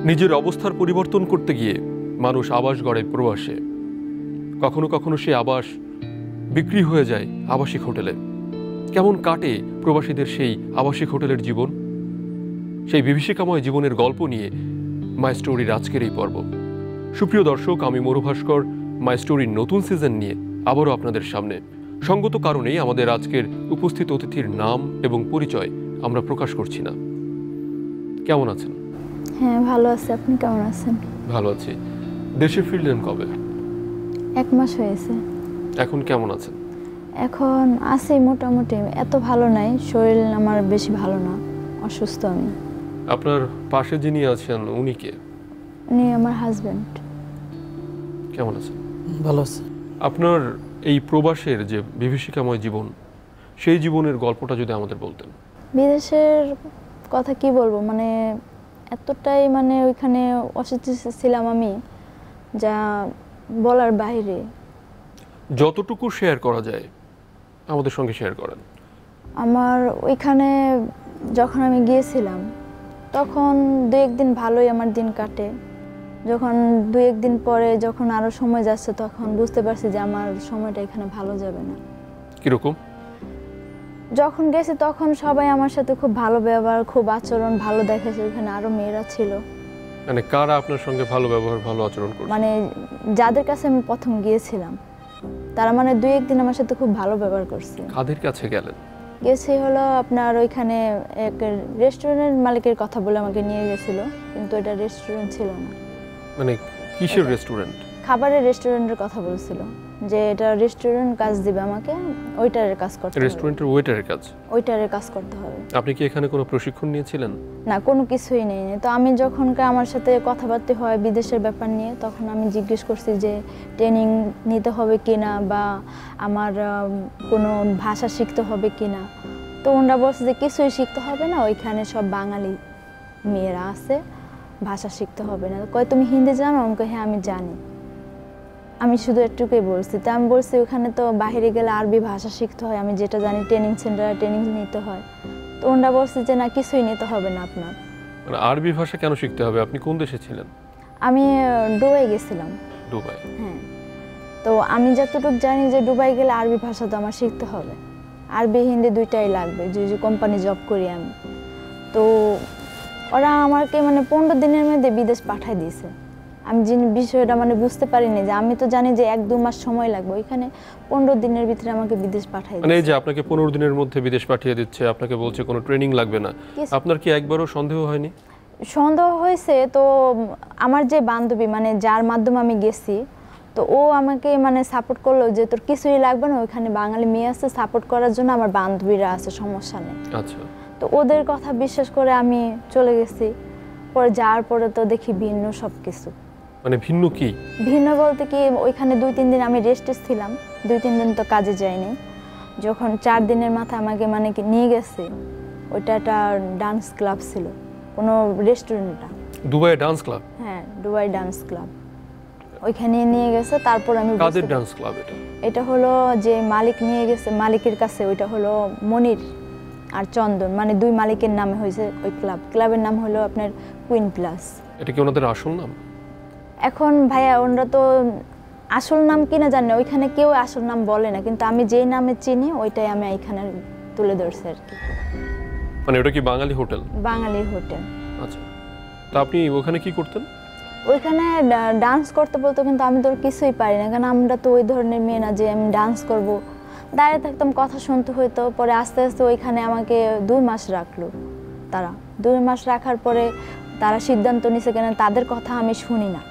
নিজের অবস্থার পরিবর্তন করতে গিয়ে মানুষ আবাস গড়ে প্রবাসে। কখনো কখনো সে আবাস বিক্রি হয়ে যায় আবাসিক হোটেলে। কেমন কাটে প্রবাসীদের সেই আবাসিক হোটেলের জীবন? সেই বিভীষিকাময় জীবনের গল্প নিয়ে মাই স্টোরির আজকের এই পর্ব। সুপ্রিয় দর্শক, আমি মরু ভাস্কর মাই স্টোরির নতুন সিজন নিয়ে আবারও আপনাদের সামনে। সঙ্গত কারণেই আমাদের আজকের উপস্থিত অতিথির নাম এবং পরিচয় আমরা প্রকাশ করছি না। কেমন আছেন? হ্যাঁ, ভালো আছি। আপনি কেমন আছেন? ভালো আছি। দেশে ফিরলেন কবে? 1 মাস হয়েছে। এখন কেমন আছেন? এখন আছি মোটামুটি, এত ভালো নাই, শরীর আমার বেশি ভালো না, অসুস্থ আমি। আপনার পাশে যিনি আছেন উনি কে? উনি আমার হাজবেন্ড। কেমন আছেন? ভালো আছে। আপনার এই প্রবাসের যে বিভীষিকাময় জীবন, সেই জীবনের গল্পটা যদি আমাদের বলতেন। বিদেশের কথা কি বলবো, মানে এতটাই ওইখানে অসুস্থ ছিলাম আমি, যা বলার বাইরে। যতটুকু শেয়ার করা যায় আমাদের সঙ্গে শেয়ার করেন। আমার ওইখানে যখন আমি গিয়েছিলাম তখন 2-1 দিন ভালোই আমার দিন কাটে। যখন 2-1 দিন পরে যখন আরো সময় যাচ্ছে তখন বুঝতে পারছি যে আমার সময়টা এখানে ভালো যাবে না। কিরকম? যখন গেছি তখন সবাই আমার সাথে খুব ভালো ব্যবহার, খুব আচরণ ভালো দেখাচ্ছে। ওখানে আরো মেয়েরা ছিল। মানে কারা আপনার সঙ্গে ভালো ব্যবহার, ভালো আচরণ করছে? মানে যাদের কাছে আমি প্রথম গিয়েছিলাম তারা 2-1 দিন আমার সাথে খুব ভালো ব্যবহার করছে। কাদের কাছে গেলেন? গেছি হলো আপনার ওইখানে এক রেস্টুরেন্টের মালিকের কথা বলে আমাকে নিয়ে গেছিল, কিন্তু এটা রেস্টুরেন্ট ছিল না। মানে কিসের রেস্টুরেন্ট? খাবারের রেস্টুরেন্টের কথা বলছিল, যে এটা রেস্টুরেন্ট কাজ দিবে আমাকে, ওইটারের কাজ করতে হবে। রেস্টুরেন্টের ওয়েটারের কাজ? ওইটারের কাজ করতে হবে। আপনি কি এখানে কোনো প্রশিক্ষণ নিয়েছিলেন? না, কোনো কিছুই নেই। তো আমি যখন আমার সাথে কথাবার্তা হয় বিদেশের ব্যাপার নিয়ে, তখন আমি জিজ্ঞেস করছি যে ট্রেনিং নিতে হবে কিনা বা আমার কোনো ভাষা শিখতে হবে কিনা। তো ওনারা বলছে যে কিছুই শিখতে হবে না, ওইখানে সব বাঙালি মেয়েরা আছে, ভাষা শিখতে হবে না। কয় তুমি হিন্দি জানো? আমাকে হ্যাঁ আমি জানি। আমি শুধু একটুকুই বলছি। তো আমি বলছি ওখানে তো বাইরে গেলে আরবি ভাষা শিখতে হয়, আমি যেটা জানি ট্রেনিং সেন্টারে ট্রেনিং নিতে হয়। তো ওনারা বলছে যে না, কিছুই নিতে হবে না আপনার। মানে আরবি ভাষা কেন শিখতে হবে? আপনি কোন দেশে ছিলেন? আমি দুবাই গেছিলাম। দুবাই? হ্যাঁ। তো আমি যতটুকু জানি যে দুবাই গেলে আরবি ভাষা তো আমার শিখতে হবে, আরবি হিন্দি দুইটাই লাগবে, যে কোম্পানি জব করি আমি। তো ওরা আমাকে 15 দিনের মধ্যে বিদেশ পাঠায় দিয়েছে। আমি যে বিষয়টা বুঝতে পারিনি, যে আমি তো জানি যে 1-2 মাস সময় লাগবে, ওইখানে 15 দিনের ভিতরে আমাকে বিদেশ পাঠায় মানে এই যে আপনাকে 15 দিনের মধ্যে বিদেশ পাঠিয়ে দিচ্ছে, আপনাকে বলছে কোনো ট্রেনিং লাগবে না, আপনার কি একবারও সন্দেহ হয়নি? সন্দেহ হয়েছে। তো আমার যে বান্ধবী, যার মাধ্যমে আমি গেছি, তো ও আমাকে সাপোর্ট করলো যে তোর কিছুই লাগবে না, ওইখানে বাঙালি মেয়ে আছে সাপোর্ট করার জন্য, আমার বান্ধবীরা আছে, সমস্যা নেই। আচ্ছা। তো ওদের কথা বিশ্বাস করে আমি চলে গেছি। পরে যাওয়ার পরে তো দেখি ভিন্ন সব কিছু। মানে ভিন্ন কি? ভিন্ন বলতে কি, ওইখানে 2-3 দিন আমি রেস্টে ছিলাম, 2-3 দিন তো কাজে যাইনি। যখন 4 দিনের মাথায় আমাকে নিয়ে গেছে, ওইটা একটা ডান্স ক্লাব ছিল, কোনো রেস্টুরেন্টটা। Dubai dance club? হ্যাঁ, দুবাই ডান্স ক্লাব। ওইখানে নিয়ে গেছে। তারপর আমি কাদের ডান্স ক্লাব এটা? এটা হলো যে মালিক নিয়ে গেছে, মালিকের কাছে। ওইটা হলো মনির আর চন্দন, 2 মালিকের নামে হয়েছে ওই ক্লাব। ক্লাবের নাম হলো আপনার কুইন প্লাস। এটা কি ওনাদের আসল নাম? এখন ভাইয়া ওনারা তো আসল নাম কিনা জানি না, ওইখানে কেউ আসল নাম বলে না, কিন্তু আমি যেই নামে চিনি ওইটাই আমি এখানে তুলে ধরছি আর কি। মানে ওটা কি বাঙালি হোটেল? বাঙালি হোটেল। আচ্ছা। তা আপনি ওখানে কি করতেন? ওইখানে ডান্স করতে বলতো, কিন্তু আমি তো কিছুই পারি না, কারণ আমরা তো ওই ধরনের মেয়ে না যে আমি ডান্স করব। দাঁড়িয়ে থাকতাম, কথা শুনতে হইতো। পরে আস্তে আস্তে ওইখানে আমাকে 2 মাস রাখলো তারা। 2 মাস রাখার পরে তারা সিদ্ধান্ত নিছে, কেন তাদের কথা আমি শুনি না,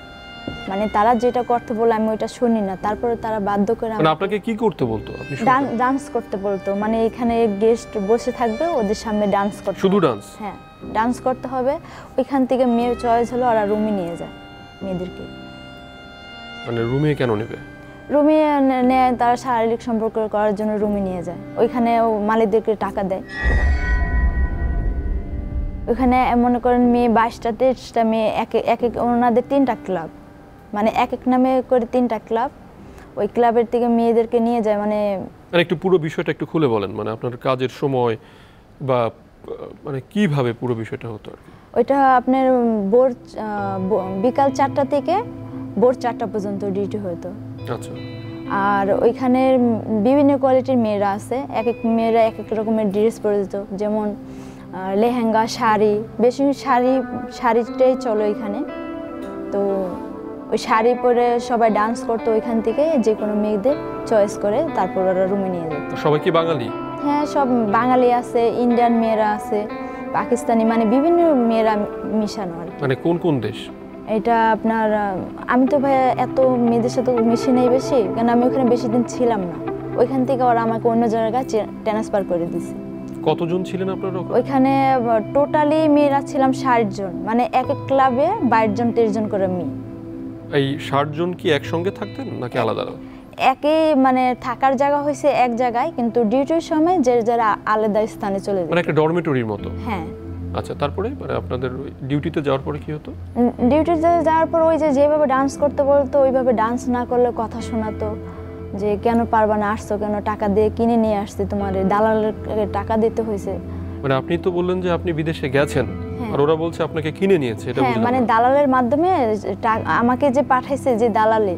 তারা যেটা করতে বলে আমি ওইটা শুনি না। তারপরে তারা বাধ্য করে আপনাকে কি করতে বলতো? আপনি ডান্স করতে বলতো। এখানে গেস্ট বসে থাকবে, ওদের সামনে ডান্স করতে। শুধু ডান্স? হ্যাঁ, ডান্স করতে হবে। ওইখান থেকে মেয়ের চয়েস হলো ওরা রুমে নিয়ে যায় মেয়েদেরকে। রুমে কেন নেবে? রুমে নেয়, তারা শারীরিক সম্পর্ক করার জন্য রুমে নিয়ে যায়। ওইখানে মালিকদেরকে টাকা দেয়। ওইখানে মনে করেন মেয়ে 22টা 23টা মেয়ে, এক ওনাদের 3টা ক্লাব, এক এক নামে করে 3টা ক্লাব। ওই ক্লাবের থেকে মেয়েদেরকে নিয়ে যায়। একটু পুরো বিষয়টা একটু খুলে বলেন। আপনার কাজের সময় বা মানে কিভাবে পুরো বিষয়টা হতো আর কি? ওইটা আপনার ভোর বিকাল 4টা থেকে ভোর 4টা পর্যন্ত ডিউটি হতো। আচ্ছা। আর ওইখানে বিভিন্ন কোয়ালিটির মেয়েরা আছে, এক এক মেয়েরা এক এক রকমের ড্রেস পরে যেত, যেমন লেহেঙ্গা, শাড়ি, বেশি শাড়িটাই চলো এখানে। তো ওই শাড়ি পরে সবাই ডান্স করতো, ওইখান থেকে যে কোনো মেয়েদের চয়েস করে তারপর ওরা রুমে নিয়ে যেত। সবাই কি বাঙালি? হ্যাঁ, সব বাঙালি আছে, ইন্ডিয়ান মেয়েরা আছে, পাকিস্তানি, মানে বিভিন্ন মেয়েরা মিশানো আর কি। মানে কোন কোন দেশ? এটা আপনার আমি তো ভাই এত মেয়েদের সাথে মিশি নেই বেশি, কারণ আমি ওখানে বেশি দিন ছিলাম না। ওইখান থেকে ওরা আমাকে অন্য জায়গায় ট্রান্সফার করে দিছে। কতজন ছিলেন আপনারা ওইখানে? টোটালি মেয়েরা ছিলাম 60 জন, মানে এক এক ক্লাবে 22 জন 23 জন করে মেয়ে। এই 60 জন কি একসঙ্গে থাকতেন নাকি আলাদা আলাদা? একই, মানে থাকার জায়গা হয়েছে এক জায়গায়, কিন্তু ডিউটির সময় যে যারা আলাদা স্থানে চলে যেত, মানে একটা ডরমিটরির মতো। হ্যাঁ। আচ্ছা, তারপরে মানে আপনাদের ডিউটিতে যাওয়ার পরে কি হতো? ডিউটিতে যাওয়ার পর ওই যেভাবে ডান্স করতে বলতো ওইভাবে ডান্স না করলে কথা শোনাতো, যে কেন পারবা না, আসছো কেন, টাকা দিয়ে কিনে নিয়ে আসছে, তোমার দালালের টাকা দিতে হয়েছে। মানে আপনি তো বললেন যে আপনি বিদেশে গেছেন, আর ওরা বলছে আপনাকে কিনে নিয়েছে, এটা হ্যাঁ, বুঝলাম মানে না। দালালের মাধ্যমে আমাকে যে পাঠাইছে, যে দালালে,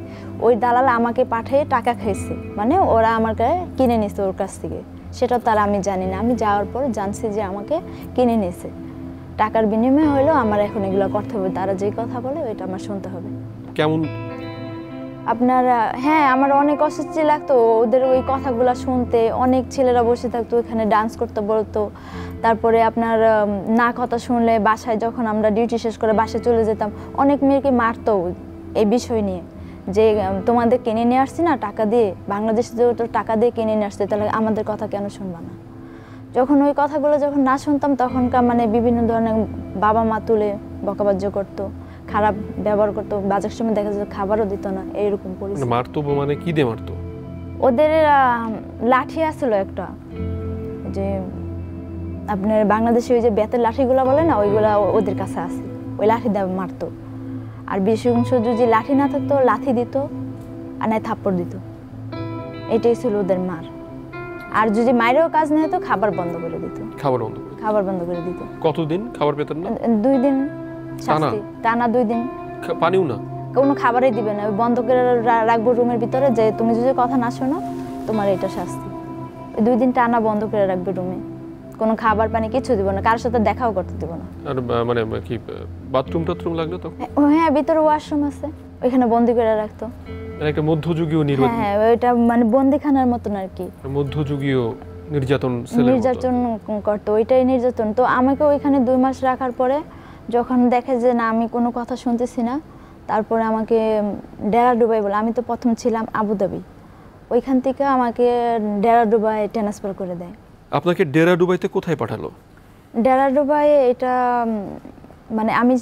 ওই দালাল আমাকে পাঠিয়ে টাকা খাইছে, মানে ওরা আমাকে কিনে নিয়েছে ওর কাছ থেকে। সেটা তার আমি জানি না, আমি যাওয়ার পর জানছি যে আমাকে কিনে নিয়েছে। টাকার বিনিময়ে হলো আমার এখন এগুলো করতে হবে, তারা যে কথা বলে ওইটা আমার শুনতে হবে। কেমন আপনার? হ্যাঁ, আমার অনেক অস্বস্তি লাগতো ওদের ওই কথাগুলো শুনতে। অনেক ছেলেরা বসে থাকতো ওইখানে, ডান্স করতে বলতো। তারপরে আপনার না কথা শুনলে বাসায়, যখন আমরা ডিউটি শেষ করে বাসায় চলে যেতাম, অনেক মেয়েকে মারতো এই বিষয় নিয়ে, যে তোমাদের কিনে নিয়ে আসছি না টাকা দিয়ে, বাংলাদেশে তো টাকা দিয়ে কিনে নিয়ে আসছে, তাহলে আমাদের কথা কেন শুনবা না? যখন ওই কথাগুলো যখন না শুনতাম, তখনকার মানে বিভিন্ন ধরনের বাবা মা তুলে বকাবাজ্য করতো, খারাপ ব্যবহার করতো, বাজার সময় দেখা যেত খাবারও দিত না, এইরকম পরিস্থিতি। মারতো? মানে কি দিয়ে মারতো? ওদের লাঠি আসছিল একটা, যে আপনার বাংলাদেশে ওই যে বেতের লাঠিগুলো বলে না, ওইগুলা ওদের কাছে আছে, ওই লাঠি দিয়ে মারতো। আর বিশেষ যদি লাঠি না থাকতো, লাথি দিত, আর নাই থাপ্পড় দিত। এটাই ছিল ওদের মার। আর যদি মায়েরও কাজ না হতো, খাবার বন্ধ করে দিত। খাবার বন্ধ করে দিত। কতদিন খাবার পেতেন না? 2 দিন শাস্তি, টানা 2 দিন। পানিও না? কোনো খাবারই দিবে না, বন্ধ করে রাখবো রুমের ভিতরে, যে তুমি যদি কথা না শোনো তোমার এটা শাস্তি। 2 দিন টানা বন্ধ করে রাখবে রুমে, কোনো খাবার পানি কিছু দিব না, কারোর সাথে দেখাও করতে দিব না। আর মানে কি বাথরুম টাথরুম লাগলো তখন? হ্যাঁ, ভিতরে ওয়াশরুম আছে, ওইখানে বন্দি করে রাখতো। একটা মধ্যযুগীয় নির্যাতন। হ্যাঁ, ওইটা মানে বন্দিখানার মতন আর কি, মধ্যযুগীয় নির্যাতন করতো, ওইটাই নির্যাতন। তো আমাকে ওইখানে 2 মাস রাখার পরে যখন দেখে যে না আমি কোনো কথা শুনতেছি না, তারপরে আমাকে ডেরা ডুবাই বলে, আমি তো প্রথম ছিলাম আবুধাবি, ওইখান থেকে আমাকে ডেরা ডুবাই ট্রান্সফার করে দেয়। আপনাকে ডেরা ডুবাইতে কোথায় পাঠালো? ডেরা ডুবাই এটা মানে আমি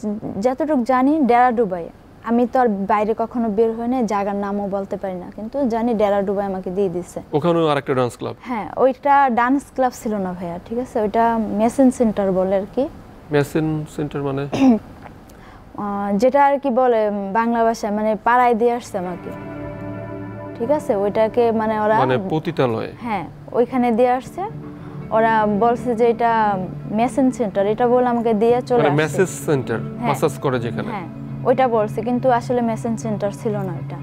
যতটুকু জানি, ডেরা ডুবাই, আমি তো আর বাইরে কখনো বের হই না, জায়গার নামও বলতে পারি না, কিন্তু জানি ডেরা ডুবাই আমাকে দিয়ে দিচ্ছে। ওখানেও আরেকটা ডান্স ক্লাব? হ্যাঁ, ওইটা ডান্স ক্লাব ছিল না ভাইয়া, ঠিক আছে, ওইটা মেসেন সেন্টার বলে আর কি। মেসেন সেন্টার মানে? যেটা আর কি বলে বাংলা ভাষায়, মানে পাড়ায় দিয়ে আসছে আমাকে, ঠিক আছে, ওইটাকে মানে ওরা মানে পতিতালয়। হ্যাঁ, ওইখানে দিয়ে আসছে, ওরা বলছে যে এটা মেসেন সেন্টার, এটা বলে আমাকে দিয়ে চলে আসছে। মেসেজ সেন্টার, মাসাজ করে যেখানে। হ্যাঁ, ওইটা বলছে, কিন্তু আসলে মেসেন সেন্টার ছিল না ওইটা।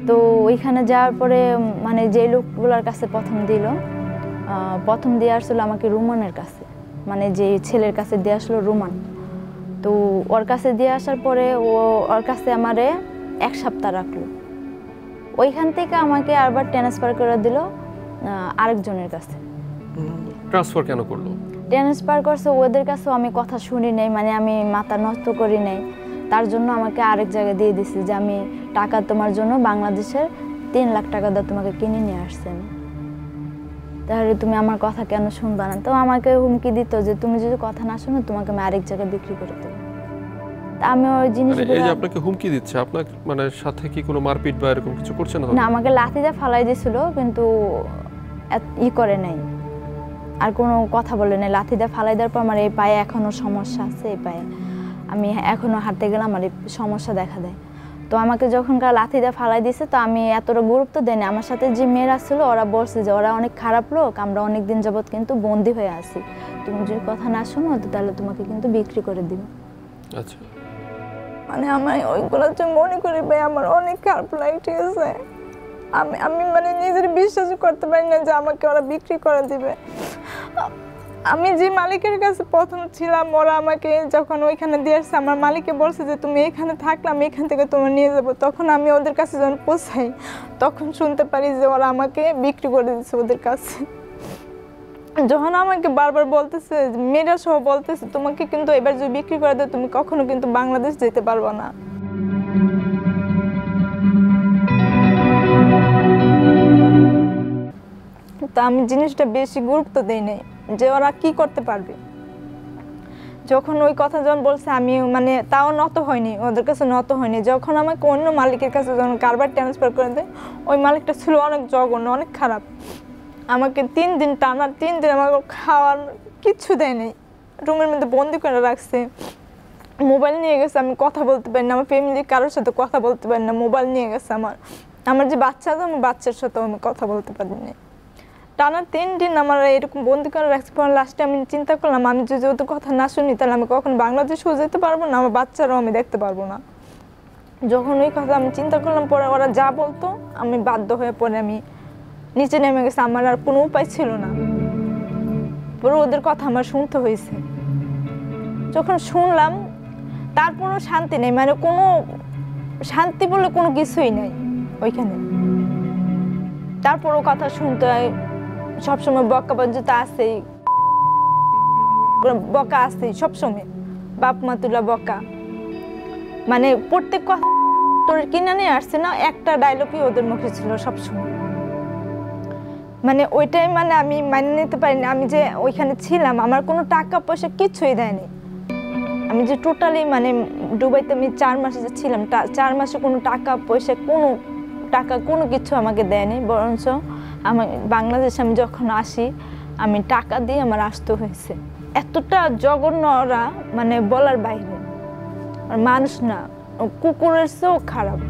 তো ওইখানে যাওয়ার পরে মানে যে লোকগুলোর কাছে প্রথম দিয়ে আসলো আমাকে রুমানের কাছে, মানে যে ছেলের কাছে দিয়ে আসলো রুমান। তো ওর কাছে দিয়ে আসার পরে ওর কাছে আমারে 1 সপ্তাহ রাখলো। ওইখান থেকে আমাকে আবার ট্রান্সফার করে দিল আরেকজনের কাছে। ট্রান্সফার কেন করলো? ট্রান্সফার করছে, ওদের কাছেও আমি কথা শুনি নাই, মানে আমি মাথা নষ্ট করি নাই, তার জন্য আমাকে আরেক জায়গায় দিয়ে দিছে, যে আমি টাকা তোমার জন্য বাংলাদেশের 3 লাখ টাকা দিয়ে তোমাকে কিনে নিয়ে আসছি আমি, তাহলে তুমি আমার কথা কেন শুনবা না? তো আমাকে হুমকি দিত যে তুমি যদি কথা না শোনো তোমাকে আমি আরেক জায়গায় বিক্রি করে দেবো। তা আমি ওই জিনিসগুলো, এই যে আপনাকে হুমকি দিচ্ছে, আপনার মানে সাথে কি কোনো মারপিট বা এরকম কিছু করছে না? না, আমাকে লাথি দিয়ে ফালাই দিয়েছিল, কিন্তু করে নাই, আর কোনো কথা বলে নাই। লাথি দিয়ে ফালাই দেওয়ার পর আমার এই পায়ে এখনো সমস্যা আছে, এই পায়ে আমি এখনো হাঁটতে গেলে আমার এই সমস্যা দেখা দেয়। তো আমাকে যখনকার লাথি দিয়ে ফালাই দিয়েছে, তো আমি এতটা গুরুত্ব দেয়নি। আমার সাথে যে মেয়েরা ছিল ওরা বলছে যে ওরা অনেক খারাপ লোক, আমরা অনেক দিন যাবৎ কিন্তু বন্দি হয়ে আছি, তুমি যদি কথা না শোনো তো তাহলে তোমাকে কিন্তু বিক্রি করে দিবে। আচ্ছা, মানে আমার ওইগুলো যে মনে করি ভাই আমার অনেক খারাপ লাগে, ঠিক আছে। আমি মানে নিজের বিশ্বাস করতে পারি না যে আমাকে ওরা বিক্রি করে দিবে। আমি যে মালিকের কাছে প্রথম ছিলাম, ওরা আমাকে যখন ওইখানে দিয়ে আসছে, আমার মালিককে বলছে যে তুমি এখানে থাকলে আমি এখান থেকে তোমার নিয়ে যাবো। তখন আমি ওদের কাছে যখন পৌঁছাই তখন শুনতে পারি যে ওরা আমাকে বিক্রি করে দিচ্ছে ওদের কাছে। যখন আমাকে বারবার বলতেছে, মেয়েরা সহ বলতেছে তোমাকে কিন্তু এবার যদি বিক্রি করে দেয় তুমি কখনো কিন্তু বাংলাদেশ যেতে পারবে না। তো আমি জিনিসটা বেশি গুরুত্ব দেই নাই যে ওরা কি করতে পারবে। যখন ওই কথা যখন বলছে আমি মানে তাও নত হয়নি, ওদের কাছে নত হয়নি। যখন আমাকে অন্য মালিকের কাছে যখন কারবার ট্রান্সফার করে দেয়, ওই মালিকটা ছিল অনেক জঘন্য, অনেক খারাপ। আমাকে 3 দিন টানা 3 দিন আমাকে খাওয়ার কিচ্ছু দেয় নাই, রুমের মধ্যে বন্দি করে রাখছে। মোবাইল নিয়ে গেছে, আমি কথা বলতে পারি না, আমার ফ্যামিলি কারোর সাথে কথা বলতে পারি না। মোবাইল নিয়ে গেছে আমার যে বাচ্চা আছে, আমার বাচ্চার সাথেও আমি কথা বলতে পারি না। টানা 3 দিন আমার এরকম বন্দি করে রাখছে। পর লাস্টে আমি চিন্তা করলাম আমি যদি ওদের কথা না শুনি তাহলে আমি কখন বাংলাদেশেও যেতে পারবো না, আমার বাচ্চারাও আমি দেখতে পারবো না। যখন ওই কথা আমি চিন্তা করলাম, পরে ওরা যা বলতো আমি বাধ্য হয়ে পরে আমি নিচে নেমে গেছে। আমার আর কোনো উপায় ছিল না, পরে ওদের কথা আমার শুনতে হয়েছে। যখন শুনলাম তারপরও শান্তি নেই, মানে কোনো শান্তি বলে কোনো কিছুই নেই ওইখানে। তারপরও কথা শুনতে হয়, সবসময় বকা বাজ্যতা আসেই, বকা আসেই সবসময়, বাপ মা তুলা বকা। মানে প্রত্যেক কথা তোর কিনে নিয়ে আসছে না, একটা ডায়লগই ওদের মুখে ছিল সবসময়। মানে ওইটাই মানে আমি মানিয়ে নিতে পারিনি। আমি যে ওইখানে ছিলাম, আমার কোনো টাকা পয়সা কিছুই দেয়নি। আমি যে টোটালি মানে দুবাইতে আমি 4 মাসে যে ছিলাম, 4 মাসে কোনো টাকা পয়সা কোনো কিছু আমাকে দেয়নি। বরঞ্চ আমার বাংলাদেশে আমি যখন আসি আমি টাকা দিয়ে আমার আসতে হয়েছে। এতটা জঘন্য ওরা, মানে বলার বাইরে। আর মানুষ না, কুকুরের চেয়েও খারাপ।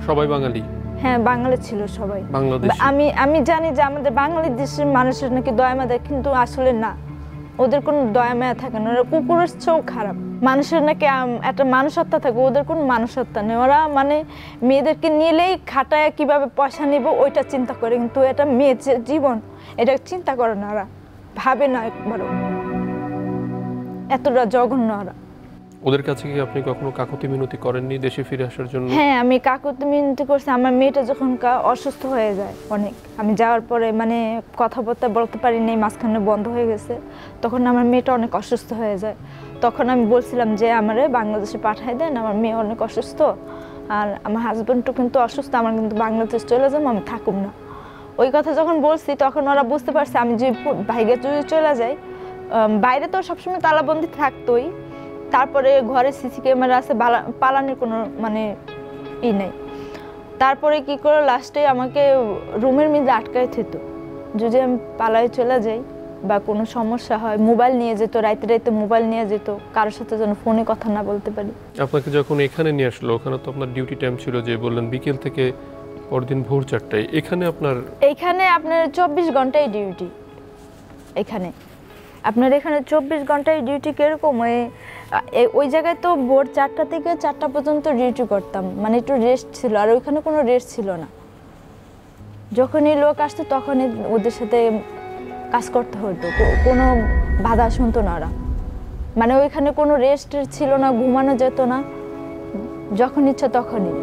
সবাই বাঙালি? হ্যাঁ, বাঙালি ছিল সবাই। বাংলাদেশ আমি জানি যে আমাদের বাঙালি দেশের মানুষের নাকি দয়া মায়া দেয়, কিন্তু আসলে না, ওদের কোনো দয়া মায়া থাকে না। ওরা কুকুরের চেয়েও খারাপ। মানুষের নাকি একটা মানুষত্ব থাকে, ওদের কোনো মানুষত্ব নেই। ওরা মানে মেয়েদেরকে নিলেই খাটায় কিভাবে পয়সা নিব ওইটা চিন্তা করে, কিন্তু এটা মেয়ের যে জীবন এটা চিন্তা করে না, ওরা ভাবে না একবারও। এতটা জঘন্য ওরা। ওদের কাছে কি আপনি কখনো কাকুতি মিনতি করেননি দেশে ফিরে আসার জন্য? হ্যাঁ, আমি কাকুতি মিনতি করছি। আমার মেয়েটা যখন অসুস্থ হয়ে যায় অনেক, আমি যাওয়ার পরে মানে কথাবার্তা বলতে পারিনি, মাঝখানে বন্ধ হয়ে গেছে, তখন আমার মেয়েটা অনেক অসুস্থ হয়ে যায়। তখন আমি বলছিলাম যে আমারে বাংলাদেশে পাঠাই দেন, আমার মেয়ে অনেক অসুস্থ, আর আমার হাজব্যান্ডও কিন্তু অসুস্থ, আমার কিন্তু বাংলাদেশ চলে যাবো, আমি থাকুম না। ওই কথা যখন বলছি তখন ওরা বুঝতে পারছে আমি যে ভাইগে যদি চলে যাই, বাইরে তো সবসময় তালাবন্দি থাকতোই, তারপরে ঘরে সিসি ক্যামেরা আছে, পালানোর কোনো মানে নেই। তারপরে কি করে লাস্টে আমাকে রুমের মধ্যে আটকায় থিত, যদি আমি পালায় চলে যাই বা কোনো সমস্যা হয়। মোবাইল নিয়ে যেত, রাইতে রাইতে মোবাইল নিয়ে যেত, কারোর সাথে যেন ফোনে কথা না বলতে পারি। আপনাকে যখন এখানে নিয়ে আসলো, ওখানে তো আপনার ডিউটি টাইম ছিল যে বললেন বিকেল থেকে পরদিন ভোর 4টায়। এখানে আপনার 24 ঘন্টায় ডিউটি। এখানে 24 ঘন্টায় ডিউটি। কিরকম ওই জায়গায় তো ভোর 4টা থেকে 4টা পর্যন্ত ডিউটি করতাম, মানে একটু রেস্ট ছিল, আর ওইখানে কোনো রেস্ট ছিল না। যখনই লোক আসতো তখনই ওদের সাথে কাজ করতে হতো, কোনো বাধা শুনতো না ওরা। মানে ওইখানে কোনো রেস্ট ছিল না, ঘুমানো যেত না, যখন ইচ্ছা তখনই।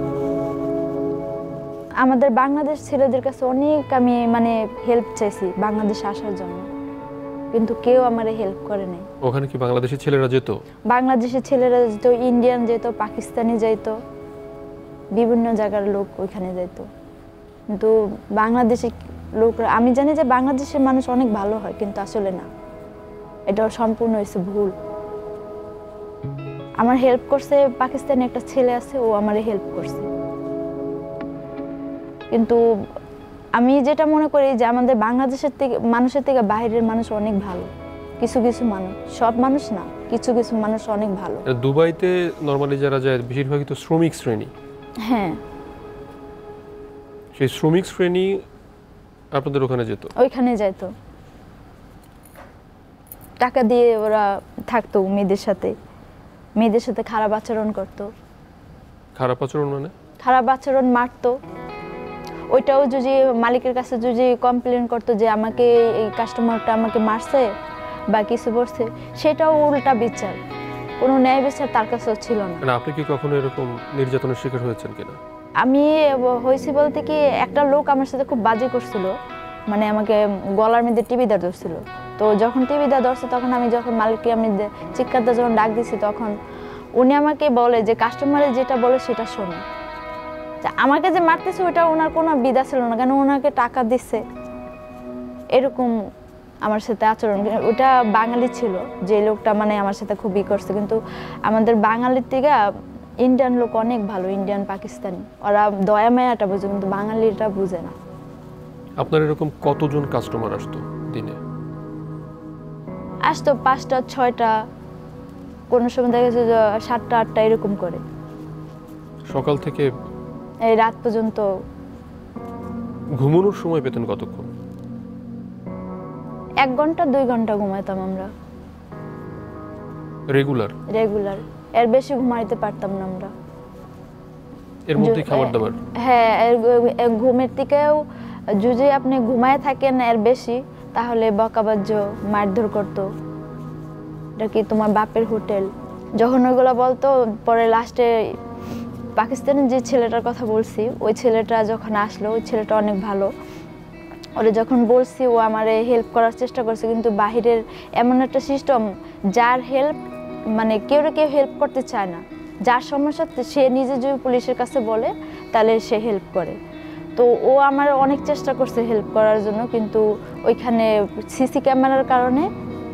আমাদের বাংলাদেশ ছেলেদের কাছে অনেক আমি মানে হেল্প চাইছি বাংলাদেশে আসার জন্য, কিন্তু কেউ আমারে হেল্প করে নাই। ওখানে কি বাংলাদেশি ছেলেরা যেত? বাংলাদেশের ছেলেরা যেত, ইন্ডিয়ান যেত, পাকিস্তানি যেত, বিভিন্ন জায়গার লোক ওইখানে যেত। কিন্তু বাংলাদেশি লোকরা, আমি জানি যে বাংলাদেশের মানুষ অনেক ভালো হয়, কিন্তু আসলে না, এটা সম্পূর্ণ হয়েছে ভুল। আমার হেল্প করছে পাকিস্তানি একটা ছেলে আছে, ও আমারে হেল্প করছে। কিন্তু আমি যেটা মনে করি যে আমাদের বাংলাদেশের থেকে মানুষের থেকে বাইরের মানুষ অনেক ভালো, কিছু কিছু মানুষ, সব মানুষ না। কিছু কিছু মানুষ অনেক ভালো। দুবাইতে নরমালি যারা যায় বেশিরভাগই তো শ্রমিক শ্রেণী। হ্যাঁ, সেই শ্রমিক শ্রেণী আপনাদের ওখানে যেত? ওইখানে যাইতো, টাকা দিয়ে ওরা থাকতো, মেয়েদের সাথে খারাপ আচরণ করতো। খারাপ আচরণ মানে? খারাপ আচরণ, মারতো। ওইটাও যদি মালিকের কাছে যদি কমপ্লেন করতো যে আমাকে এই কাস্টমারটা আমাকে মারছে বা কিছু করছে, সেটাও উল্টা বিচার, কোনো ন্যায় বিচার তার কাছেও ছিল না। মানে আপনি কি কখনো এরকম নির্যাতনের শিকার হয়েছেন কিনা? আমি হয়েছি বলতে কি, একটা লোক আমার সাথে খুব বাজে করছিল, মানে আমাকে গলার মধ্যে টিভিটা ধরছিল। তো যখন টিভিটা ধরছে তখন আমি যখন মালিককে আমি চিৎকারটা যখন ডাক দিছি, তখন উনি আমাকে বলে যে কাস্টমারে যেটা বলে সেটা শোনে। আমাকে যে মারতেছে ওটা ওনার কোনো বিধা ছিল না, কেন ওনাকে টাকা দিচ্ছে, এরকম আমার সাথে আচরণ। ওটা বাঙালি ছিল যে লোকটা, মানে আমার সাথে খুবই করছে। কিন্তু আমাদের বাঙালির থেকে ইন্ডিয়ান লোক অনেক ভালো, ইন্ডিয়ান পাকিস্তানি, ওরা দয়া মায়াটা বোঝে, কিন্তু বাঙালিটা বুঝে না। আপনার এরকম কতজন কাস্টমার আসতো দিনে? আসতো 5টা 6টা, কোনো সময় দেখা যাচ্ছে 7টা 8টা এরকম করে, সকাল থেকে এই রাত পর্যন্ত। ঘুমানোর সময় পেতেন কতক্ষণ? 1 ঘন্টা 2 ঘন্টা ঘুমাইতাম আমরা রেগুলার? এর বেশি ঘুমাইতে পারতাম না আমরা। এর মধ্যে খাবার দাবার? হ্যাঁ, ঘুমের থেকেও যদি আপনি ঘুমায় থাকেন এর বেশি, তাহলে বকাবাজ্য, মারধর করতো, এটা কি তোমার বাপের হোটেল, যখন ওইগুলো বলতো। পরে লাস্টে পাকিস্তানের যে ছেলেটার কথা বলছি, ওই ছেলেটা যখন আসলো, ওই ছেলেটা অনেক ভালো। ওরে যখন বলছি, ও আমারে হেল্প করার চেষ্টা করছে, কিন্তু বাহিরের এমন একটা সিস্টেম, যার হেল্প মানে কেউ হেল্প করতে চায় না। যার সমস্যা সে নিজে যদি পুলিশের কাছে বলে তাহলে সে হেল্প করে। তো ও আমার অনেক চেষ্টা করছে হেল্প করার জন্য, কিন্তু ওইখানে সিসি ক্যামেরার কারণে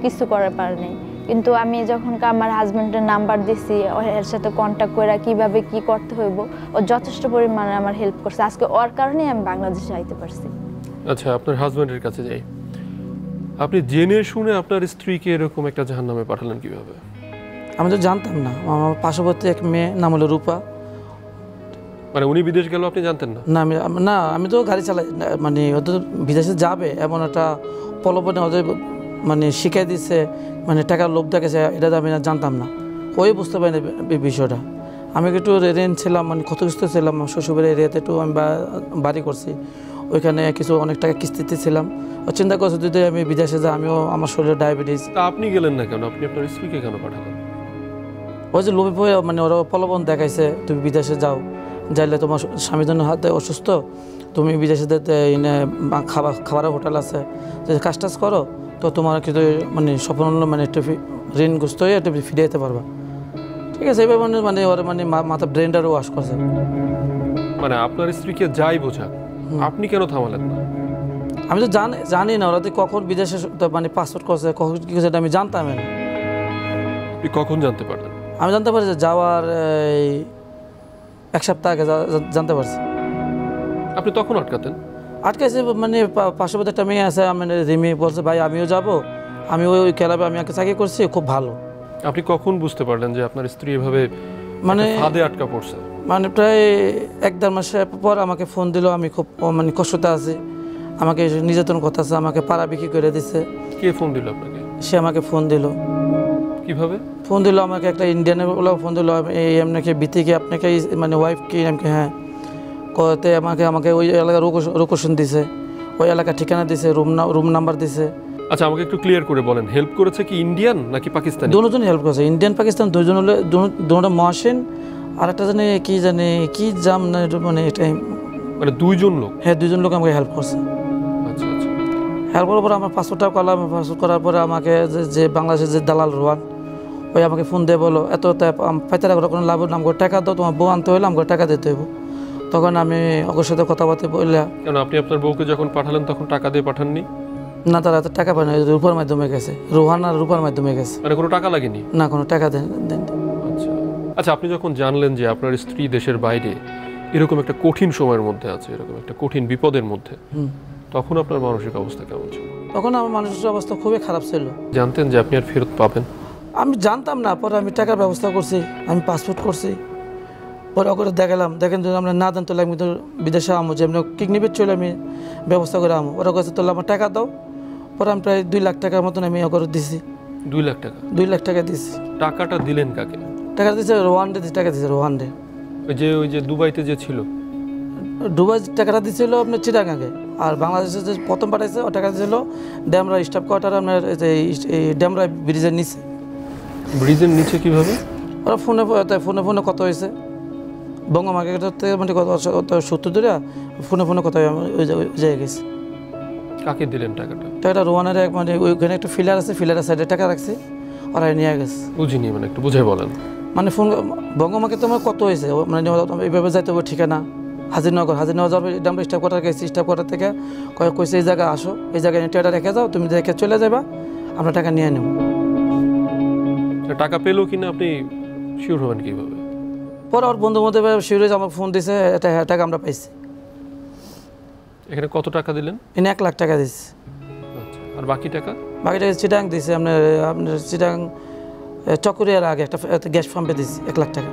কিছু করার পারেনি। কিন্তু আমি যখন আমার হাজব্যান্ডের নাম্বার দিছি, এর সাথে কন্ট্যাক্ট করে কিভাবে কি করতে হইব, ও যথেষ্ট পরিমাণে আমার হেল্প করছে। আজকে ওর কারণেই আমি বাংলাদেশে আইতে পারছি। আচ্ছা, আপনার হাজব্যান্ডের কাছে যাই, আপনি জেনে শুনে আপনার স্ত্রীকে এরকম একটা জাহান্নামে পাঠালেন কিভাবে? আমি তো জানতাম না। আমার পার্শ্ববর্তী এক মেয়ে, নাম হলো রূপা। মানে উনি বিদেশ গেল আপনি জানতেন না? না, আমি তো গাড়ি চালাই, মানে ওদের বিদেশে যাবে এমন একটা প্রলোভনে ওদের মানে শিখিয়ে দিচ্ছে, মানে টাকার লোভ দেখেছে, এটা তো আমি জানতাম না। ওই বুঝতে পারি না বিষয়টা। আমি একটু রেন্ট ছিলাম, মানে ক্ষতিগ্রস্ত ছিলাম, শ্বশুরের এরিয়াতে একটু আমি বাড়ি করছি, ওইখানে কিছু অনেক টাকা কিস্তিতে ছিলাম। ও চিন্তা করছে যদি আমি বিদেশে যাই, আমিও আমার শরীরে ডায়াবেটিস। তা আপনি গেলেন না কেন? আপনি আপনার স্ত্রীকে কেন পাঠালেন? ওই যে লোভে পড়ে, মানে ওরা প্রলোভন দেখাইছে, তুমি বিদেশে যাও, যাইলে তোমার স্বামীর জন্য হাতে অসুস্থ, তুমি বিদেশে এনে খাবারের হোটেল আছে, যদি কাজ টাজ করো তো তোমার কিন্তু মানে সফল মানে একটু ঋণগ্রস্ত হয়ে একটু ফিরে যেতে পারবা। ঠিক আছে, এবার মানে ওরা মানে মাথা ব্রেনটারও ওয়াশ করছে। মানে আপনার স্ত্রীকে যাই বোঝাক, আপনি কেন থামালেন না? আমি তো জানি না ওরা কখন বিদেশে মানে পাসপোর্ট করছে, কখন কি করছে, আমি জানতাম না। আপনি কখন জানতে পারলেন? আমি জানতে পারি যে যাওয়ার এই 1 সপ্তাহ আগে জানতে পারছি। আপনি তখন আটকাতেন? আটকাইছে মানে পার্শ্ববর্তী একটা মেয়ে আছে, আমি রিমি বলছে ভাই আমিও যাব, আমি ওই ক্লাবে আমি একটা চাকরি করছি, খুব ভালো। আপনি কখন বুঝতে পারলেন যে আপনার স্ত্রী এভাবে মানে ফাঁদে আটকা পড়ছে? মানে প্রায় 1-1.5 মাস পর আমাকে ফোন দিল, আমি খুব মানে কষ্টতে আছি, আমাকে নির্যাতন করতেছে, আমাকে পাড়া বিক্রি করে দিচ্ছে। কে ফোন দিল আপনাকে? সে আমাকে ফোন দিল। কিভাবে ফোন দিল? আমাকে একটা ইন্ডিয়ানের ফোন দিল, এই আপনাকে বিতিকে আপনাকে মানে ওয়াইফ কি আমাকে, হ্যাঁ কতে আমাকে ওই এলাকার লোকেশন দিছে, ওই এলাকার ঠিকানা দিছে, রুম নাম্বার দিছে। আচ্ছা, আমাকে একটু ক্লিয়ার করে বলেন, হেল্প করেছে কি ইন্ডিয়ান নাকি পাকিস্তানি? দুজন হেল্প করেছে, ইন্ডিয়ান পাকিস্তান দুজন হলে, দুটা মহাসেন আর একটা জানে কি জাম না, মানে এটাই মানে 2 জন লোক? হ্যাঁ, 2 জন লোক আমাকে হেল্প করছে। আচ্ছা আচ্ছা। হেল্প করার পরে আমার পাসপোর্টটা করলাম, পাসপোর্ট করার পরে আমাকে যে বাংলাদেশের যে দালাল রোহান, ওই আমাকে ফোন দিয়ে বলো এত পাইতারা করে কোনো লাভ নাম করে টাকা দাও, তোমার বউ আনতে হলে আমাকে টাকা দিতে হইব। তখন আমি ওর সাথে কথাবার্তা বললাম। কেন আপনি আপনার বউকে যখন পাঠালেন তখন টাকা দিয়ে পাঠাননি? না, তারা তো টাকা পায় না, রূপার মাধ্যমে গেছে, রোহান আর রূপার মাধ্যমে গেছে। মানে কোনো টাকা লাগেনি? না, কোনো টাকা দেন। আচ্ছা আচ্ছা, আপনি যখন জানলেন যে আপনার স্ত্রী দেশের বাইরে এরকম একটা কঠিন সময়ের মধ্যে আছে, এরকম একটা কঠিন বিপদের মধ্যে, তখন আপনার মানসিক অবস্থা কেমন ছিল? তখন আমার মানসিক অবস্থা খুবই খারাপ ছিল। জানতেন যে আপনি আর ফেরত পাবেন? আমি জানতাম না, পরে আমি টাকার ব্যবস্থা করছি, আমি পাসপোর্ট করছি, পরে ওকে দেখালাম, দেখেন যদি আমরা না জানতো আমি তো বিদেশে আমো, যে এমনি কিডনিপের চলে আমি ব্যবস্থা করে আমো। ওরা কাছে তোলে আমার টাকা দাও, পরে আমি প্রায় 2 লাখ টাকার মতন আমি ওকে দিছি। 2 লাখ টাকা? 2 লাখ টাকা দিছি। টাকাটা দিলেন কাকে? টাকা দিচ্ছে রোয়ান্ডে, টাকা দিচ্ছে রোয়ান্ডে। ওই যে দুবাইতে যে ছিল? দুবাই টাকাটা দিচ্ছিল আপনার চিটাগাঙ্গে, আর বাংলাদেশে যে প্রথম পাঠাইছে ও টাকা দিয়েছিল ড্যামরা স্টাফ কোয়ার্টার, আপনার এই ড্যামরা ব্রিজের নিচে। ব্রিজের নিচে কিভাবে? ওরা ফোনে ফোনে কথা হয়েছে বঙ্গমার্কেটের থেকে, মানে সূত্র ধরে ফোনে কথা হয়ে আমি ওই জায়গায় গেছি। কাকে দিলেন টাকাটা? টাকাটা রোয়ানের মানে ওইখানে একটা ফিলার আছে, ফিলারের সাইডে টাকা রাখছি, ওরা নিয়ে গেছে। বুঝিনি, মানে একটু বুঝাই বলেন। মানে ফোন বঙ্গমার্কেট তোমার কত হয়েছে, মানে এইভাবে যাইতে হবে ঠিকানা হাজিরনগর যাওয়ার ড্যামরা স্টাফ কোয়ার্টার গেছি। স্টাফ কোয়ার্টার থেকে কইছে এই জায়গায় আসো, এই জায়গায় টাকাটা রেখে যাও, তুমি রেখে চলে যাবা, আমরা টাকা নিয়ে নেব। টাকা পেলো কিনা আপনি শিওর হবেন কিভাবে? পরে ওর বন্ধু মধ্যে শিওর হয়েছে, আমার ফোন দিছে, এটা টাকা আমরা পাইছি। এখানে কত টাকা দিলেন? এনে 1 লাখ টাকা দিচ্ছি। আচ্ছা, আর বাকি টাকা? বাকি টাকা চিটাং দিছে, আপনার চিটাং চকরিয়ার আগে একটা গ্যাস পাম্পে দিচ্ছি 1 লাখ টাকা।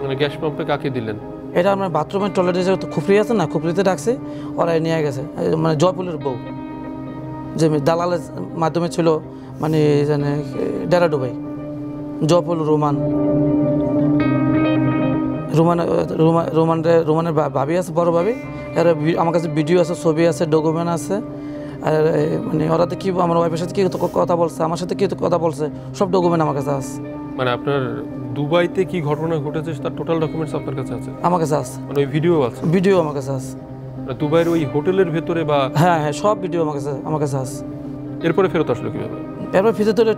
মানে গ্যাস পাম্পে কাকে দিলেন? এটা আপনার বাথরুমের টয়লেটে যে খুপড়ি আছে না, খুপড়িতে রাখছি, ওরা নিয়ে গেছে। মানে জয়পুরের বউ যে দালালের মাধ্যমে ছিল, মানে ডেরা ডুবাই, জয়পুর রোমানের ভাবি আছে, বড় ভাবি। এর আমার কাছে ভিডিও আছে, ছবি আছে, ডকুমেন্ট আছে। আর মানে ওরা তো কি আমার ওয়াইফের সাথে কি কথা বলছে, আমার সাথে কি কথা বলছে, সব ডকুমেন্ট আমার কাছে আছে। মানে আপনার দুবাইতে কি ঘটনা ঘটেছে তার টোটাল ডকুমেন্টস আপনার কাছে আছে? আমার কাছে আছে। মানে ওই ভিডিও আছে? ভিডিও আমার কাছে আছে। দুবাইয়ের ওই হোটেলের ভেতরে বা? হ্যাঁ, সব ভিডিও আমার কাছে আছে। এরপরে ফেরত আসলো কিভাবে? এরপর ফিরে তোলে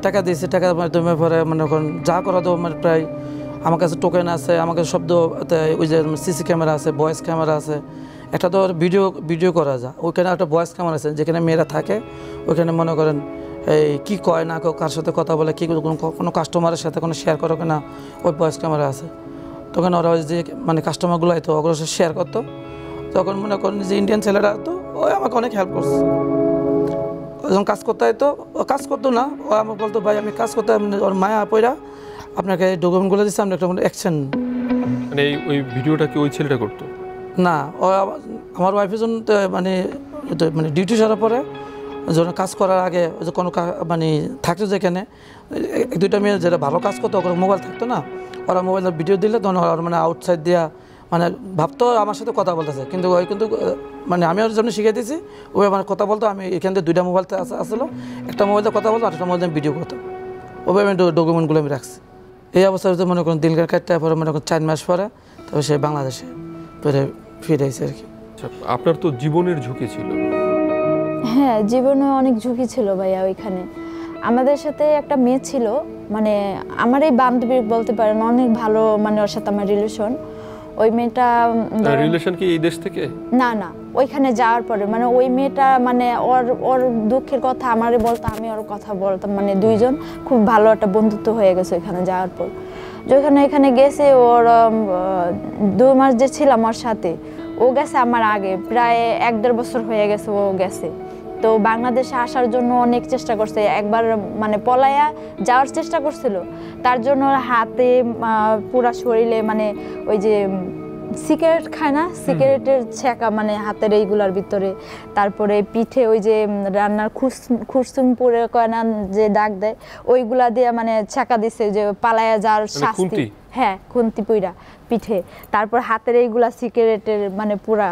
টাকা দিয়েছি, টাকা মাধ্যমে পরে মানে এখন যা করা তো মানে প্রায় আমার কাছে টোকেন আছে, আমার কাছে শব্দ, ওই যে সিসি ক্যামেরা আছে, ভয়েস ক্যামেরা আছে। একটা তো ভিডিও করা যায়, ওইখানে একটা ভয়েস ক্যামেরা আছে, যেখানে মেয়েরা থাকে ওইখানে মনে করেন এই কী কয় না কয়, কার সাথে কথা বলে, কী কোনো কাস্টমারের সাথে কোনো শেয়ার করো কিনা, ওই ভয়েস ক্যামেরা আছে। তখন ওরা যে মানে কাস্টমারগুলো তো ওগুলো শেয়ার করতো, তখন মনে করেন যে ইন্ডিয়ান ছেলেরা তো ওই আমাকে অনেক হেল্প করছে। যখন কাজ করতে হয়তো ও কাজ করতো না, ও আমাকে বলতো ভাই আমি কাজ করতে, ওর মায়া পয়রা আপনাকে ডকুমেন্টগুলো দিচ্ছে, আপনি একটা অ্যাকশন। মানে ওই ভিডিওটা কি ওই ছেলেটা করতো? না, ও আমার ওয়াইফের জন্য মানে ডিউটি সারার পরে যখন কাজ করার আগে যে কোনো মানে থাকতো, যেখানে 1-2টা মেয়ে যেটা ভালো কাজ করতো, ওর মোবাইল থাকতো না, ওরা মোবাইলের ভিডিও দিলে তখন ওরা মানে আউটসাইড দিয়া মানে ভাবতো আমার সাথে কথা বলতেছে, কিন্তু ওই কিন্তু মানে আমি ওর জন্য শিখিয়ে দিয়েছি, ওই আমার কথা বলতো। আমি এখান থেকে 2টা মোবাইল আসলো, একটা মোবাইলে কথা বলতো, আরেকটা মোবাইলে ভিডিও করতাম। ওভাবে আমি ডকুমেন্টগুলো আমি রাখছি। এই অবস্থায় মনে করেন দিলকার কাটতে পরে মনে করেন 4 মাস পরে তবে সে বাংলাদেশে ফিরে এসে আর কি। আপনার তো জীবনের ঝুঁকি ছিল। হ্যাঁ, জীবনে অনেক ঝুঁকি ছিল ভাইয়া। ওইখানে আমাদের সাথে একটা মেয়ে ছিল, মানে আমার এই বান্ধবী বলতে পারেন, অনেক ভালো, মানে ওর সাথে আমার রিলেশন। ওই মেয়েটা রিলেশন কি এই দেশ থেকে? না, ওইখানে যাওয়ার পরে মানে ওই মেয়েটা মানে ওর দুঃখের কথা আমারে বলতো, আমি ওর কথা বলতাম, মানে দুইজন খুব ভালো একটা বন্ধুত্ব হয়ে গেছে ওইখানে যাওয়ার পর। যখন এখানে গেছে, ওর 2 মাস যে ছিলাম ওর সাথে, ও গেছে আমার আগে, প্রায় 1-1.5 বছর হয়ে গেছে ও গেছে। তো বাংলাদেশে আসার জন্য অনেক চেষ্টা করছে, একবার মানে পলায়া যাওয়ার চেষ্টা করছিল। তার জন্য হাতে পুরা শরীরে মানে ওই যে সিগারেট খায় না, সিগারেটের ছেঁকা মানে হাতের এইগুলার ভিতরে, তারপরে পিঠে ওই যে রান্নার খুরসুম পরে কয় না যে দাগ দেয়, ওইগুলা দিয়ে মানে ছেঁকা দিছে যে পালায়া যাওয়ার শাস্তি। হ্যাঁ, খুন্তি পুইরা পিঠে, তারপর হাতের এইগুলা সিগারেটের মানে পুরা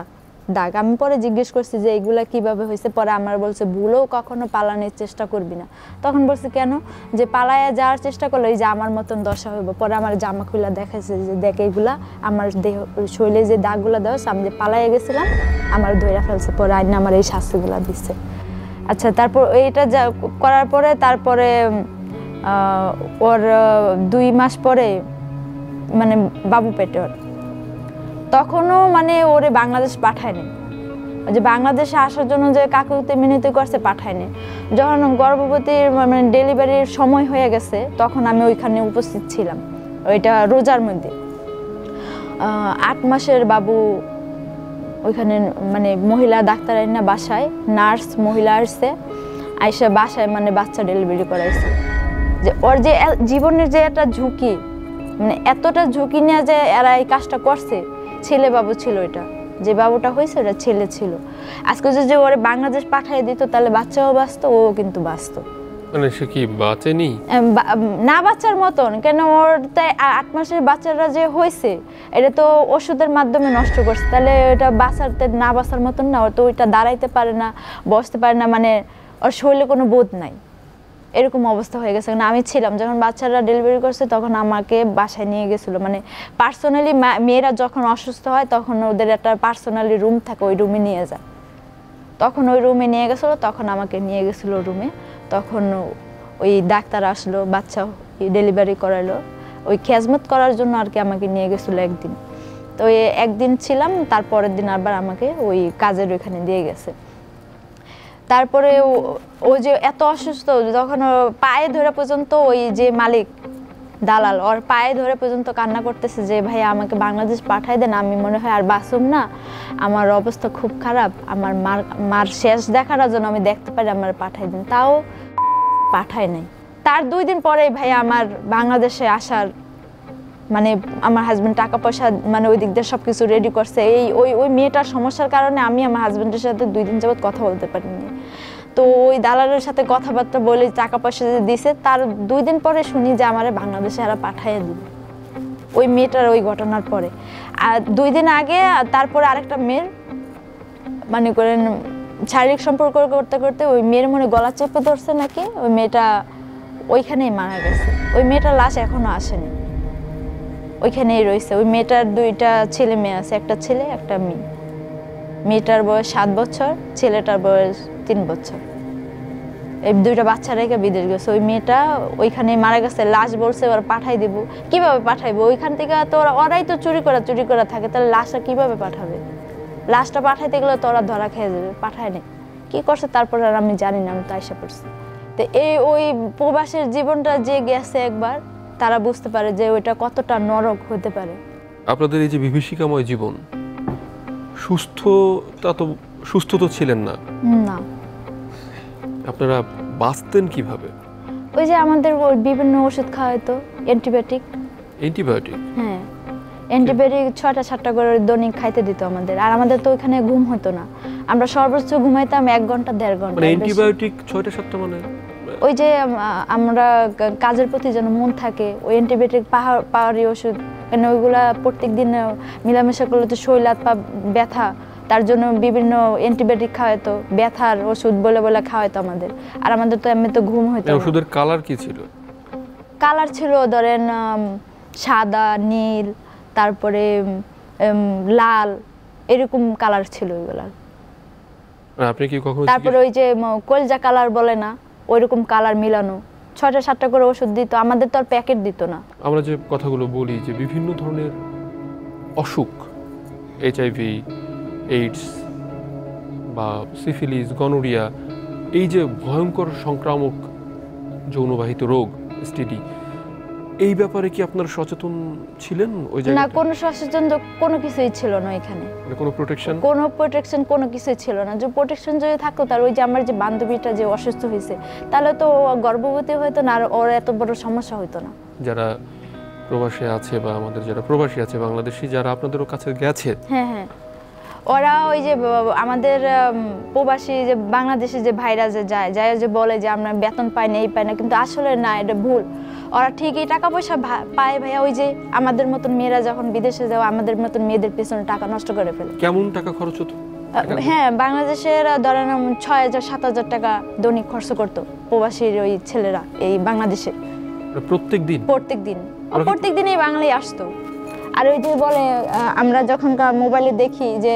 দাগ। আমি পরে জিজ্ঞেস করছি যে এইগুলা কিভাবে হয়েছে, পরে আমার বলছে ভুলেও কখনো পালানোর চেষ্টা করবি না। তখন বলছে কেন, যে পালায়া যাওয়ার চেষ্টা করলে এই যে আমার মতন দশা হইব। পরে আমার জামা খুলা দেখাইছে যে দেখ এইগুলা আমার দেহ শরীরে যে দাগগুলা দেওয়া, আমি যে পালাইয়া গেছিলাম আমার ধইরা ফেলছে, পরে আইন আমার এই শাস্তিগুলা দিচ্ছে। আচ্ছা, তারপর এইটা যা করার পরে তারপরে ওর 2 মাস পরে মানে বাবু পেটে ওর, তখনও মানে ওরে বাংলাদেশ পাঠায়নি, যে বাংলাদেশে আসার জন্য যে কাকুতি মিনতি করছে পাঠায়নি। যখন গর্ভবতীর মানে ডেলিভারির সময় হয়ে গেছে, তখন আমি ওইখানে উপস্থিত ছিলাম, ওইটা রোজার মধ্যে। 8 মাসের বাবু ওইখানে মানে মহিলা ডাক্তার আইনা বাসায়, নার্স মহিলা আসছে, আইসা বাসায় মানে বাচ্চা ডেলিভারি করাইছে। যে ওর যে জীবনের যে একটা ঝুঁকি, মানে এতটা ঝুঁকি নিয়ে যে এরা এই কাজটা করছে, ছেলে বাবু ছিল, এটা যে বাবুটা হয়েছে ওটা ছেলে ছিল। আজকে যদি ওরে বাংলাদেশ পাঠিয়ে দিত তাহলে বাচ্চাও বাঁচতো, ও কিন্তু বাঁচতো। মানে সে কি বাঁচেনি? না বাচ্চার মতন, কেন ওর তাই 8 মাসের বাচ্চারা যে হয়েছে এটা তো ওষুধের মাধ্যমে নষ্ট করছে, তাহলে এটা বাঁচাতে না বাঁচার মতন না। ও তো ওইটা দাঁড়াইতে পারে না, বসতে পারে না, মানে ওর শরীরে কোনো বোধ নাই, এরকম অবস্থা হয়ে গেছে। আমি ছিলাম যখন বাচ্চারা ডেলিভারি করছে, তখন আমাকে বাসায় নিয়ে গেছিলো, মানে পার্সোনালি মেয়েরা যখন অসুস্থ হয় তখন ওদের একটা পার্সোনালি রুম থাকে, ওই রুমে নিয়ে যায়। তখন ওই রুমে নিয়ে গেছিলো, তখন আমাকে নিয়ে গেছিলো রুমে। তখন ওই ডাক্তার আসলো, বাচ্চা ডেলিভারি করালো, ওই খেজমত করার জন্য আর কি আমাকে নিয়ে গেছিলো একদিন। তো ওই একদিন ছিলাম, তারপরের দিন আবার আমাকে ওই কাজের ওইখানে দিয়ে গেছে। তারপরে ও যে এত অসুস্থ, যখন পায়ে ধরে পর্যন্ত ওই যে মালিক দালাল ওর পায়ে ধরে পর্যন্ত কান্না করতেছে যে ভাই আমাকে বাংলাদেশ পাঠাই দেন, আমি মনে হয় আর বাঁচুম না, আমার অবস্থা খুব খারাপ, আমার মার শেষ দেখার জন্য আমি দেখতে পারি, আমার পাঠাই দেন। তাও পাঠায় নাই। তার 2 দিন পরেই ভাই আমার বাংলাদেশে আসার, মানে আমার হাজবেন্ড টাকা পয়সা মানে ওই দিক দিয়ে সব কিছু রেডি করছে। ওই মেয়েটার সমস্যার কারণে আমি আমার হাজবেন্ডের সাথে 2 দিন যাবত কথা বলতে পারিনি। তো ওই দালালের সাথে কথাবার্তা বলে টাকা পয়সা যে দিছে, তার 2 দিন পরে শুনি যে আমারে বাংলাদেশে এরা পাঠিয়ে দিবে, ওই মেয়েটার ওই ঘটনার পরে। আর 2 দিন আগে তারপরে আরেকটা মেয়ের মানে করেন শারীরিক সম্পর্ক করতে করতে ওই মেয়ের মনে গলা চেপে ধরছে নাকি, ওই মেয়েটা ওইখানেই মারা গেছে। ওই মেয়েটার লাশ এখনো আসেনি, ওইখানেই রয়েছে। ওই মেয়েটার 2টা ছেলে মেয়ে আছে, একটা ছেলে একটা মেয়ে। মেয়েটার বয়স 7 বছর, ছেলেটার বয়স 3 বছর। এই 2টা বাচ্চা রেখে বিদেশ গেছে। ওই মেয়েটা ওইখানে মারা গেছে, লাশ বলছে ওরা পাঠাই দিব। কিভাবে পাঠাইবো? ওইখান থেকে তো ওরাই তো চুরি করা থাকে, তাহলে লাশটা কিভাবে পাঠাবে? লাশটা পাঠাইতে গেলে তো ওরা ধরা খেয়ে যাবে, পাঠায় নেই। কি করছে তারপর আর আমি জানি না, আমি তো আইসা পড়ছি। তো ওই প্রবাসের জীবনটা যে গেছে একবার, তারা বুঝতে পারে যে ওইটা কতটা নরক হতে পারে। আপনাদের এই যে বিভীষিকাময় জীবন, সুস্থ তো ছিলেন না, না। আপনারা বাঁচতেন কিভাবে? ওই যে আমাদের বিভিন্ন ওষুধ খাওয়াইতো, অ্যান্টিবায়োটিক। হ্যাঁ, অ্যান্টিবায়োটিক 6টা করে দৈনিক খাইতে দিত আমাদের। আর আমাদের তো ওইখানে ঘুম হতো না, আমরা সর্বোচ্চ ঘুমাইতাম 1 ঘন্টা 1.5 ঘন্টা। মানে অ্যান্টিবায়োটিক 6টা মানে ওই যে আমরা কাজের প্রতি যেন মন থাকে, ওই অ্যান্টিবায়োটিক পাহাড়ি ওষুধ, কেন ওইগুলা প্রত্যেক দিন মিলামেশা করলে তো শরীর হাত পা ব্যথা, তার জন্য বিভিন্ন অ্যান্টিবায়োটিক খাওয়াইতো, ব্যথার ওষুধ বলে বলে খাওয়াইতো আমাদের। আর আমাদের তো এমনি তো ঘুম হইতো না। ওষুধের কালার কি ছিল? কালার ছিল ধরেন সাদা, নীল, তারপরে লাল, এরকম কালার ছিল ওইগুলা। আপনি কি কখনো তারপরে ওই যে কলজা কালার বলে না, ওইরকম কালার মিলানো 6টা করে ওষুধ দিত আমাদের, তো আর প্যাকেট দিত না। আমরা যে কথাগুলো বলি যে বিভিন্ন ধরনের অসুখ, HIV, এইডস বা সিফিলিস, গনোরিয়া, এই যে ভয়ঙ্কর সংক্রামক যৌনবাহিত রোগ STD, এই ব্যাপারে কি আপনারা সচেতন ছিলেন ওই জায়গায়? না, কোনো সচেতন কোনো কিছুই ছিল না এখানে, কোনো প্রোটেকশন কোনো কিছুই ছিল না। যে প্রোটেকশন যদি থাকতো, তার ওই যে আমার যে বান্ধবীটা যে অসুস্থ হয়েছে, তাহলে তো গর্ভবতী হইতো না, আর ওর এত বড় সমস্যা হইতো না। যারা প্রবাসে আছে বা আমাদের যারা প্রবাসী আছে বাংলাদেশি, যারা আপনাদের কাছে গেছে, হ্যাঁ, ওরা ওই যে আমাদের প্রবাসী যে বাংলাদেশি যে ভাইরা যে যায় যে বলে যে আমরা বেতন পাই না, এই পাই না, কিন্তু আসলে না, এটা ভুল। ওরা ঠিকই টাকা পয়সা পায় ভাইয়া, ওই যে আমাদের মতন মেয়েরা যখন বিদেশে যাও, আমাদের মতন মেয়েদের পেছনে টাকা নষ্ট করে ফেলে। কেমন টাকা খরচ হতো? হ্যাঁ, বাংলাদেশের ধরেন 6,000-7,000 টাকা দৈনিক খরচ করতো প্রবাসীর ওই ছেলেরা এই বাংলাদেশে প্রত্যেক দিনই বাংলায় আসতো। আর ওই যে বলে আমরা যখন মোবাইলে দেখি যে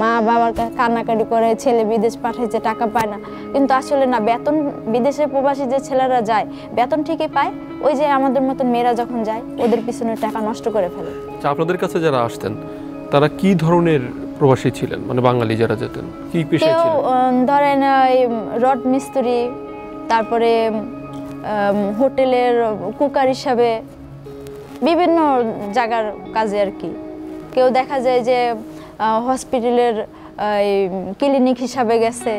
মা বাবার কান্নাকাটি করে ছেলে বিদেশ পাঠাইছে, টাকা পায় না, কিন্তু আসলে না, বেতন বিদেশে প্রবাসী যে ছেলেরা যায় বেতন ঠিকই পায়, ওই যে আমাদের মতন মেয়েরা যখন যায় ওদের পিছনে টাকা নষ্ট করে ফেলে। আপনাদের কাছে যারা আসতেন তারা কি ধরনের প্রবাসী ছিলেন, মানে বাঙালি যারা যেতেন কি পেশায় ছিলেন? ধরেন রড মিস্ত্রি, তারপরে হোটেলের কুকার হিসাবে, বিভিন্ন জায়গার কাজে আর কি। কেউ দেখা যায় যে হসপিটালের ক্লিনিক হিসাবে গেছে,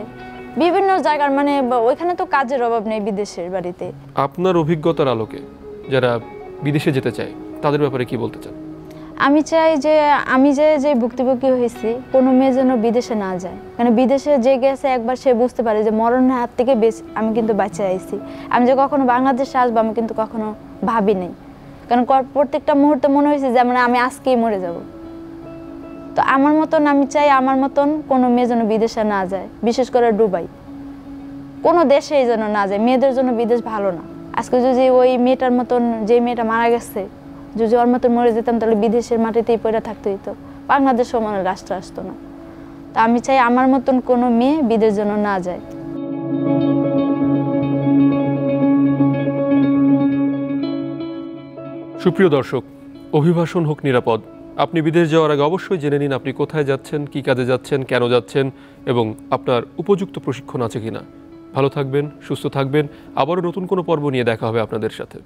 বিভিন্ন জায়গার মানে ওইখানে তো কাজের অভাব নেই বিদেশের বাড়িতে। আপনার অভিজ্ঞতার আলোকে যারা বিদেশে যেতে চায় তাদের ব্যাপারে কি বলতে চান? আমি চাই যে আমি যে ভুক্তভোগী হয়েছি কোনো মেয়ে যেন বিদেশে না যায়, কারণ বিদেশে যে গেছে একবার সে বুঝতে পারে যে মরণের হাত থেকে বেশি আমি কিন্তু বাঁচে আইছি। আমি যে কখনো বাংলাদেশে আসবো আমি কিন্তু কখনো ভাবি নাই, কারণ প্রত্যেকটা মুহূর্তে মনে হয়েছে যেমন আমি আজকেই মরে যাব। তো আমার মতন আমি চাই আমার মতন কোনো মেয়ে যেন বিদেশে না যায়, বিশেষ করে দুবাই, কোনো দেশেই যেন না যায়। মেয়েদের জন্য বিদেশ ভালো না। আজকে যদি ওই মেয়েটার মতন, যে মেয়েটা মারা গেছে, যদি ওর মতন মরে যেতাম তাহলে বিদেশের মাটিতেই পড়ে থাকতে হইতো, বাংলাদেশ সমান রাষ্ট্র আসতো না। তা আমি চাই আমার মতন কোনো মেয়ে বিদেশ যেন না যায়। সুপ্রিয় দর্শক, অভিবাসন হোক নিরাপদ। আপনি বিদেশ যাওয়ার আগে অবশ্যই জেনে নিন আপনি কোথায় যাচ্ছেন, কী কাজে যাচ্ছেন, কেন যাচ্ছেন এবং আপনার উপযুক্ত প্রশিক্ষণ আছে কিনা। ভালো থাকবেন, সুস্থ থাকবেন। আবারও নতুন কোনো পর্ব নিয়ে দেখা হবে আপনাদের সাথে।